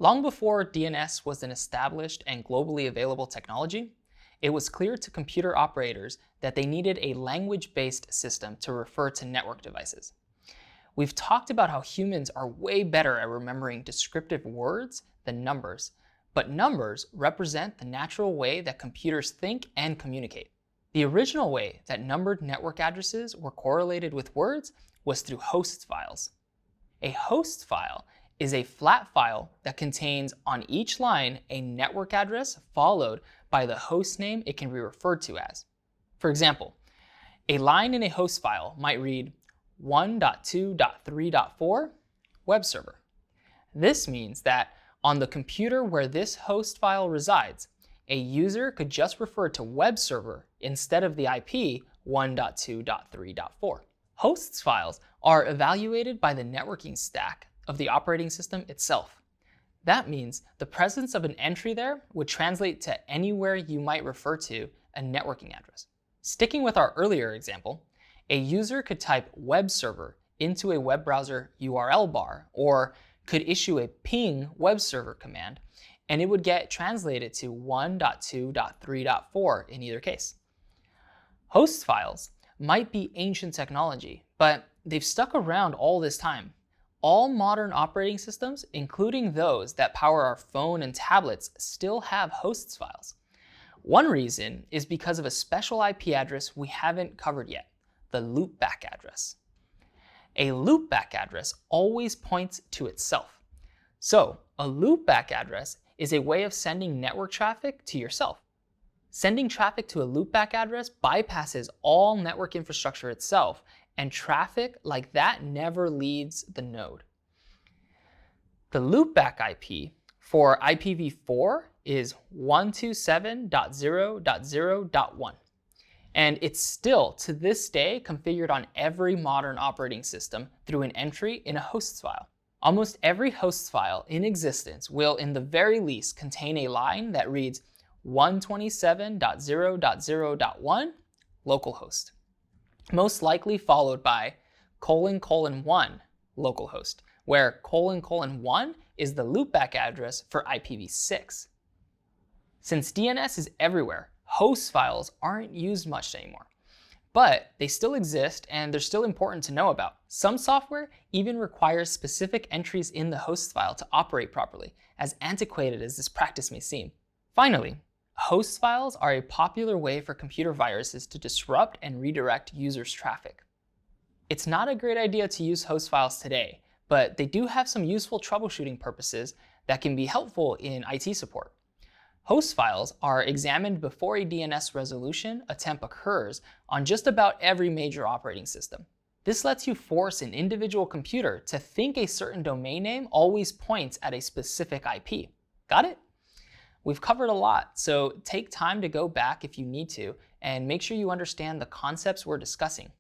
Long before DNS was an established and globally available technology, it was clear to computer operators that they needed a language-based system to refer to network devices. We've talked about how humans are way better at remembering descriptive words than numbers, but numbers represent the natural way that computers think and communicate. The original way that numbered network addresses were correlated with words was through host files. A host file is a flat file that contains on each line a network address followed by the host name it can be referred to as. For example, a line in a host file might read 1.2.3.4 web server. This means that on the computer where this host file resides, a user could just refer to web server instead of the IP 1.2.3.4. Hosts files are evaluated by the networking stack of the operating system itself. That means the presence of an entry there would translate to anywhere you might refer to a networking address. Sticking with our earlier example, a user could type web server into a web browser URL bar, or could issue a ping web server command, and it would get translated to 1.2.3.4 in either case. Host files might be ancient technology, but they've stuck around all this time. All modern operating systems, including those that power our phone and tablets, still have hosts files. One reason is because of a special IP address we haven't covered yet, the loopback address. A loopback address always points to itself. So a loopback address is a way of sending network traffic to yourself. Sending traffic to a loopback address bypasses all network infrastructure itself, and traffic like that never leaves the node. The loopback IP for IPv4 is 127.0.0.1. And it's still, to this day, configured on every modern operating system through an entry in a hosts file. Almost every hosts file in existence will, in the very least, contain a line that reads 127.0.0.1 localhost, most likely followed by : 1 localhost, where : 1 is the loopback address for IPv6. Since DNS is everywhere, host files aren't used much anymore. But they still exist and they're still important to know about. Some software even requires specific entries in the host file to operate properly, as antiquated as this practice may seem. Finally, host files are a popular way for computer viruses to disrupt and redirect users' traffic. It's not a great idea to use host files today, but they do have some useful troubleshooting purposes that can be helpful in IT support. Host files are examined before a DNS resolution attempt occurs on just about every major operating system. This lets you force an individual computer to think a certain domain name always points at a specific IP. Got it? We've covered a lot, so take time to go back if you need to, and make sure you understand the concepts we're discussing.